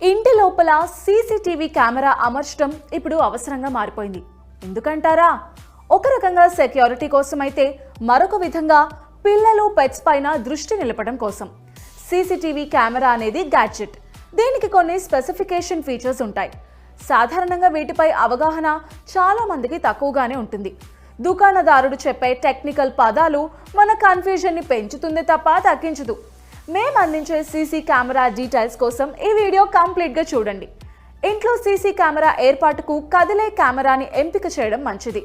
ఇంటి లోపల CCTV camera అమర్చడం ఇప్పుడు అవసరంగా మారిపోయింది. ఎందుకంటారా? ఒక రకంగా సెక్యూరిటీ కోసం అయితే, మరొక విధంగా పిల్లలు పెట్స్ పైన దృష్టి నిలపడం కోసం. సీసీటీవీ కెమెరా అనేది గ్యాడ్జెట్. దీనికి కొన్ని స్పెసిఫికేషన్ ఫీచర్స్ ఉంటాయి. సాధారణంగా వీటిపై అవగాహన చాలా మందికి తక్కువగానే ఉంటుంది. దుకాణదారుడు చెప్పే టెక్నికల్ పదాలు మన కన్ఫ్యూజన్ని పెంచుతుంది తప్ప తగ్గించదు. మేము అందించే సీసీ కెమెరా డీటెయిల్స్ కోసం ఈ వీడియో కంప్లీట్గా చూడండి. ఇంట్లో సీసీ కెమెరా ఏర్పాటుకు కదిలే కెమెరాని ఎంపిక చేయడం మంచిది.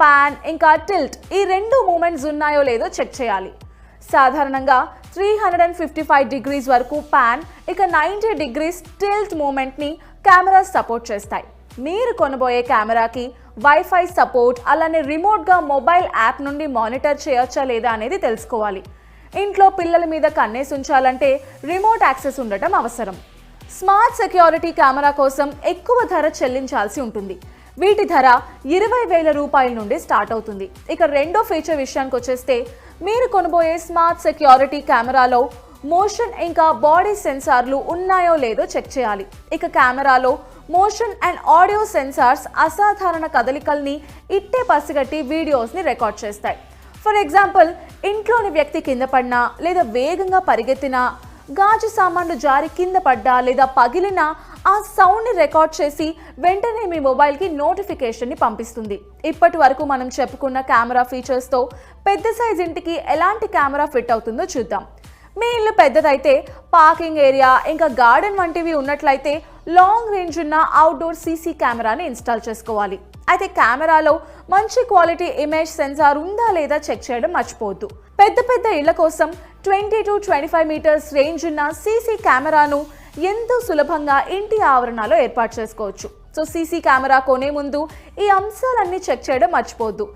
పాన్ ఇంకా టిల్ట్ ఈ రెండు మూమెంట్స్ ఉన్నాయో లేదో చెక్ చేయాలి. సాధారణంగా 355 డిగ్రీస్ వరకు పాన్, ఇక 90 డిగ్రీస్ టిల్ట్ మూమెంట్ని కెమెరాస్ సపోర్ట్ చేస్తాయి. మీరు కొనబోయే కెమెరాకి వైఫై సపోర్ట్, అలానే రిమోట్గా మొబైల్ యాప్ నుండి మానిటర్ చేయొచ్చా లేదా అనేది తెలుసుకోవాలి. ఇంట్లో పిల్లల మీద కన్నేసి ఉంచాలంటే రిమోట్ యాక్సెస్ ఉండటం అవసరం. స్మార్ట్ సెక్యూరిటీ కెమెరా కోసం ఎక్కువ ధర చెల్లించాల్సి ఉంటుంది. వీటి ధర 20,000 రూపాయల నుండి స్టార్ట్ అవుతుంది. ఇక రెండో ఫీచర్ విషయానికి వచ్చేస్తే, మీరు కొనబోయే స్మార్ట్ సెక్యూరిటీ కెమెరాలో మోషన్ ఇంకా బాడీ సెన్సార్లు ఉన్నాయో లేదో చెక్ చేయాలి. ఇక కెమెరాలో మోషన్ అండ్ ఆడియో సెన్సార్స్ అసాధారణ కదలికల్ని ఇట్టే పసిగట్టి వీడియోస్ని రికార్డ్ చేస్తాయి. ఫర్ ఎగ్జాంపుల్, ఇంట్లోని వ్యక్తి కింద పడినా, లేదా వేగంగా పరిగెత్తినా, గాజు సామాన్లు జారి కింద పడ్డా లేదా పగిలినా ఆ సౌండ్ని రికార్డ్ చేసి వెంటనే మీ మొబైల్కి నోటిఫికేషన్ని పంపిస్తుంది. ఇప్పటి వరకు మనం చెప్పుకున్న కెమెరా ఫీచర్స్తో పెద్ద సైజ్ ఇంటికి ఎలాంటి కెమెరా ఫిట్ అవుతుందో చూద్దాం. మీ ఇల్లు పెద్దదైతే, పార్కింగ్ ఏరియా ఇంకా గార్డెన్ వంటివి ఉన్నట్లయితే లాంగ్ రేంజ్ ఉన్న అవుట్డోర్ సీసీ కెమెరాని ఇన్స్టాల్ చేసుకోవాలి. అయితే కెమెరాలో మంచి క్వాలిటీ ఇమేజ్ సెన్సార్ ఉందా లేదా చెక్ చేయడం మర్చిపోవద్దు. పెద్ద ఇళ్ల కోసం 20 to 25 మీటర్స్ రేంజ్ ఉన్న సీసీ కెమెరాను ఎంతో సులభంగా ఇంటి ఆవరణలో ఏర్పాటు చేసుకోవచ్చు. సో సీసీ కెమెరా కొనే ముందు ఈ అంశాలన్నీ చెక్ చేయడం మర్చిపోవద్దు.